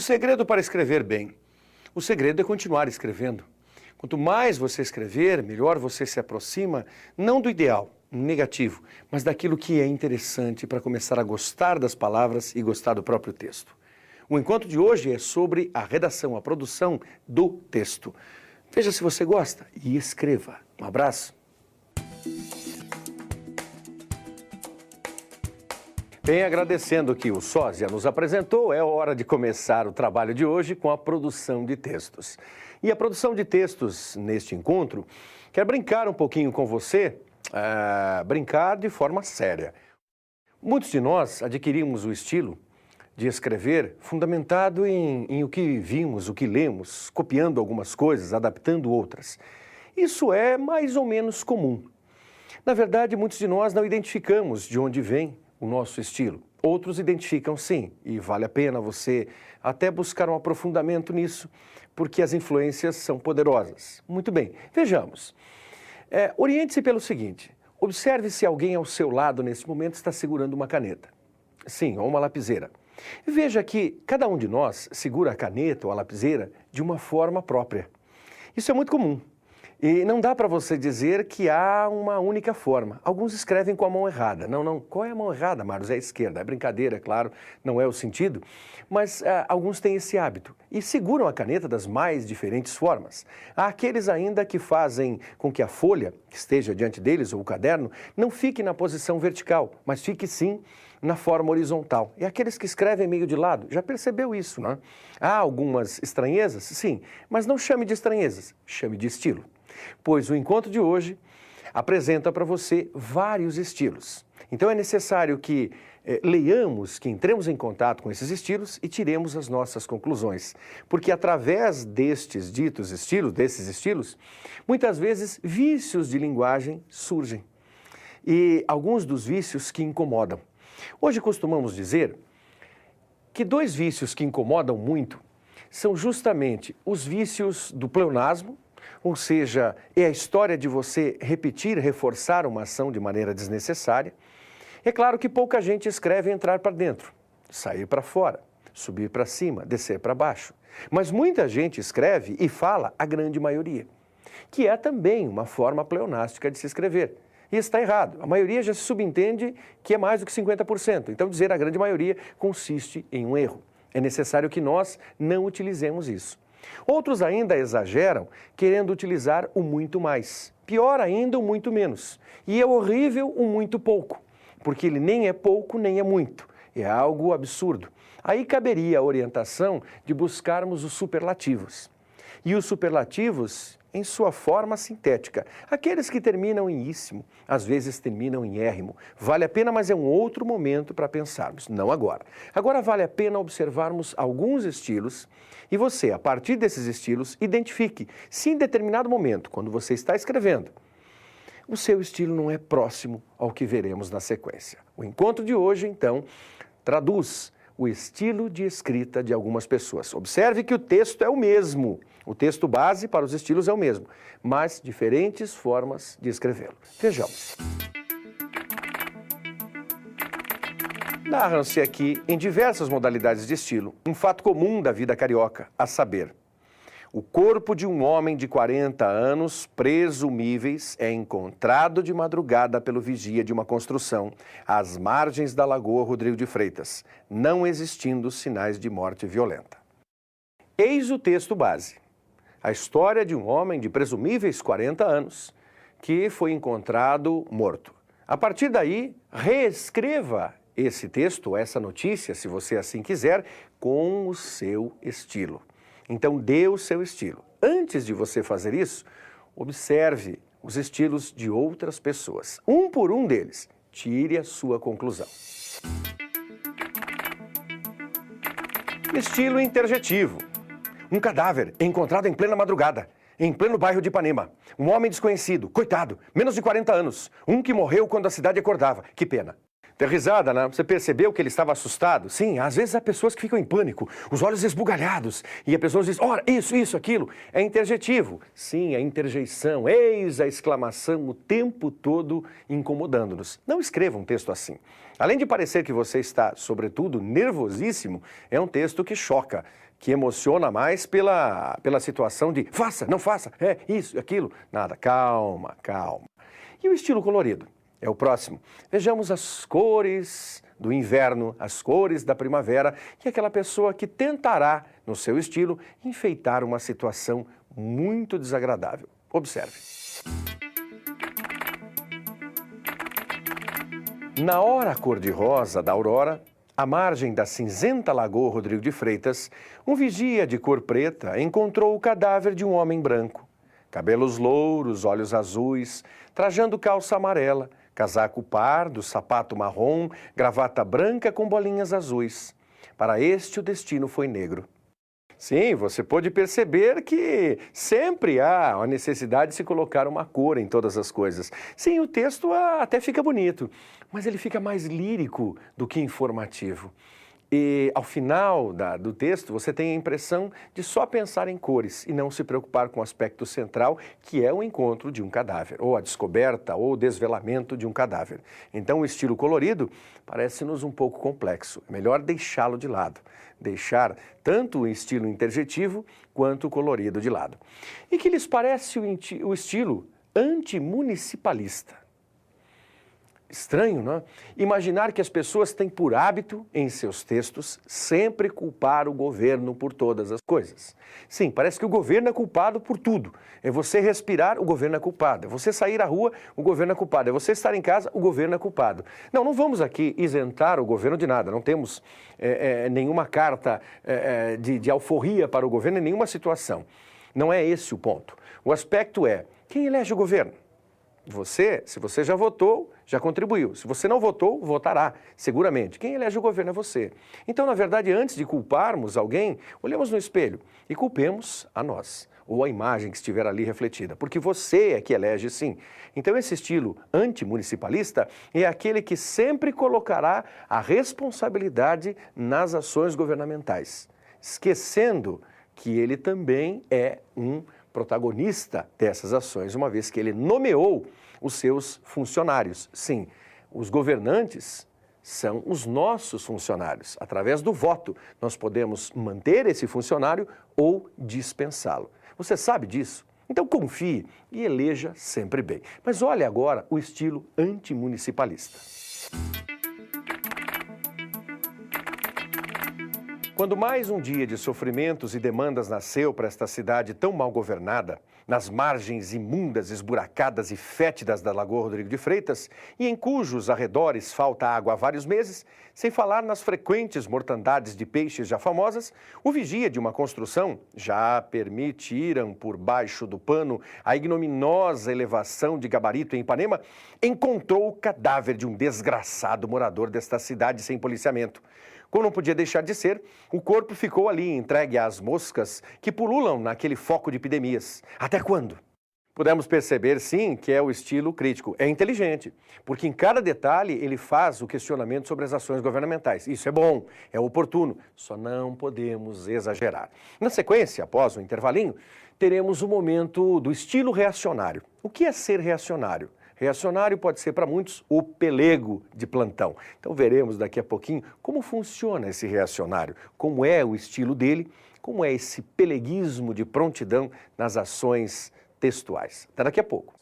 segredo para escrever bem. O segredo é continuar escrevendo. Quanto mais você escrever, melhor você se aproxima, não do ideal, negativo, mas daquilo que é interessante para começar a gostar das palavras e gostar do próprio texto. O encontro de hoje é sobre a redação, a produção do texto. Veja se você gosta e escreva. Um abraço. Bem, agradecendo que o Sósia nos apresentou, é hora de começar o trabalho de hoje com a produção de textos. E a produção de textos neste encontro quer brincar um pouquinho com você, brincar de forma séria. Muitos de nós adquirimos o estilo de escrever fundamentado em o que vimos, o que lemos, copiando algumas coisas, adaptando outras. Isso é mais ou menos comum. Na verdade, muitos de nós não identificamos de onde vem o nosso estilo. Outros identificam sim, e vale a pena você até buscar um aprofundamento nisso, porque as influências são poderosas. Muito bem, vejamos. Oriente-se pelo seguinte, observe se alguém ao seu lado nesse momento está segurando uma caneta. Sim, ou uma lapiseira. Veja que cada um de nós segura a caneta ou a lapiseira de uma forma própria. Isso é muito comum. E não dá para você dizer que há uma única forma. Alguns escrevem com a mão errada. Não. Qual é a mão errada, Marcos? É a esquerda. É brincadeira, claro, não é o sentido. Mas alguns têm esse hábito e seguram a caneta das mais diferentes formas. Há aqueles ainda que fazem com que a folha que esteja diante deles, ou o caderno, não fique na posição vertical, mas fique sim na forma horizontal. E aqueles que escrevem meio de lado, já percebeu isso, não é? Há algumas estranhezas? Sim, mas não chame de estranhezas, chame de estilo. Pois o encontro de hoje apresenta para você vários estilos. Então é necessário que leiamos, que entremos em contato com esses estilos e tiremos as nossas conclusões. Porque através desses estilos, muitas vezes vícios de linguagem surgem. E alguns dos vícios que incomodam. Hoje costumamos dizer que dois vícios que incomodam muito são justamente os vícios do pleonasmo, ou seja, é a história de você repetir, reforçar uma ação de maneira desnecessária. É claro que pouca gente escreve entrar para dentro, sair para fora, subir para cima, descer para baixo. Mas muita gente escreve e fala a grande maioria, que é também uma forma pleonástica de se escrever. E está errado. A maioria já se subentende que é mais do que 50%. Então, dizer a grande maioria consiste em um erro. É necessário que nós não utilizemos isso. Outros ainda exageram, querendo utilizar o muito mais. Pior ainda, o muito menos. E é horrível o muito pouco, porque ele nem é pouco, nem é muito. É algo absurdo. Aí caberia a orientação de buscarmos os superlativos. E os superlativos em sua forma sintética. Aqueles que terminam em íssimo, às vezes terminam em érrimo. Vale a pena, mas é um outro momento para pensarmos, não agora. Agora vale a pena observarmos alguns estilos e você, a partir desses estilos, identifique se em determinado momento, quando você está escrevendo, o seu estilo não é próximo ao que veremos na sequência. O encontro de hoje, então, traduz o estilo de escrita de algumas pessoas. Observe que o texto é o mesmo. O texto base para os estilos é o mesmo, mas diferentes formas de escrevê-lo. Vejamos. Narram-se aqui, em diversas modalidades de estilo, um fato comum da vida carioca, a saber, o corpo de um homem de 40 anos, presumíveis, é encontrado de madrugada pelo vigia de uma construção, às margens da Lagoa Rodrigo de Freitas, não existindo sinais de morte violenta. Eis o texto base. A história de um homem de presumíveis 40 anos que foi encontrado morto. A partir daí, reescreva esse texto, essa notícia, se você assim quiser, com o seu estilo. Então, dê o seu estilo. Antes de você fazer isso, observe os estilos de outras pessoas. Um por um deles, tire a sua conclusão. Estilo interjetivo. Um cadáver encontrado em plena madrugada, em pleno bairro de Ipanema. Um homem desconhecido, coitado, menos de 40 anos. Um que morreu quando a cidade acordava. Que pena. Deu risada, né? Você percebeu que ele estava assustado? Sim, às vezes há pessoas que ficam em pânico, os olhos esbugalhados, e a pessoa diz, ora, isso, aquilo. É interjetivo. Sim, é interjeição. Eis a exclamação o tempo todo incomodando-nos. Não escreva um texto assim. Além de parecer que você está, sobretudo, nervosíssimo, é um texto que choca, que emociona mais pela situação de faça, não faça, é isso, aquilo. Nada, calma, calma. E o estilo colorido? É o próximo. Vejamos as cores do inverno, as cores da primavera e aquela pessoa que tentará, no seu estilo, enfeitar uma situação muito desagradável. Observe. Na hora cor-de-rosa da aurora, à margem da cinzenta Lagoa Rodrigo de Freitas, um vigia de cor preta encontrou o cadáver de um homem branco. Cabelos louros, olhos azuis, trajando calça amarela, casaco pardo, sapato marrom, gravata branca com bolinhas azuis. Para este, o destino foi negro. Sim, você pode perceber que sempre há a necessidade de se colocar uma cor em todas as coisas. Sim, o texto até fica bonito, mas ele fica mais lírico do que informativo. E ao final do texto, você tem a impressão de só pensar em cores e não se preocupar com o aspecto central, que é o encontro de um cadáver, ou a descoberta ou o desvelamento de um cadáver. Então, o estilo colorido parece-nos um pouco complexo. É melhor deixá-lo de lado. Deixar tanto o estilo interjetivo quanto o colorido de lado. E que lhes parece o estilo antimunicipalista? Estranho, não é? Imaginar que as pessoas têm por hábito, em seus textos, sempre culpar o governo por todas as coisas. Sim, parece que o governo é culpado por tudo. É você respirar, o governo é culpado. É você sair à rua, o governo é culpado. É você estar em casa, o governo é culpado. Não vamos aqui isentar o governo de nada. Não temos nenhuma carta de alforria para o governo em nenhuma situação. Não é esse o ponto. O aspecto é, quem elege o governo? Você, se você já votou, já contribuiu. Se você não votou, votará, seguramente. Quem elege o governo é você. Então, na verdade, antes de culparmos alguém, olhemos no espelho e culpemos a nós, ou a imagem que estiver ali refletida, porque você é que elege sim. Então, esse estilo antimunicipalista é aquele que sempre colocará a responsabilidade nas ações governamentais, esquecendo que ele também é um protagonista dessas ações, uma vez que ele nomeou os seus funcionários. Sim, os governantes são os nossos funcionários. Através do voto, nós podemos manter esse funcionário ou dispensá-lo. Você sabe disso? Então confie e eleja sempre bem. Mas olhe agora o estilo antimunicipalista. Quando mais um dia de sofrimentos e demandas nasceu para esta cidade tão mal governada, nas margens imundas, esburacadas e fétidas da Lagoa Rodrigo de Freitas, e em cujos arredores falta água há vários meses, sem falar nas frequentes mortandades de peixes já famosas, o vigia de uma construção já permitiram por baixo do pano a ignominiosa elevação de gabarito em Ipanema, encontrou o cadáver de um desgraçado morador desta cidade sem policiamento. Como não podia deixar de ser, o corpo ficou ali entregue às moscas que pululam naquele foco de epidemias. Até quando? Podemos perceber, sim, que é o estilo crítico. É inteligente, porque em cada detalhe ele faz o questionamento sobre as ações governamentais. Isso é bom, é oportuno, só não podemos exagerar. Na sequência, após o intervalinho, teremos o momento do estilo reacionário. O que é ser reacionário? Reacionário pode ser para muitos o pelego de plantão. Então veremos daqui a pouquinho como funciona esse reacionário, como é o estilo dele, como é esse peleguismo de prontidão nas ações textuais. Até daqui a pouco.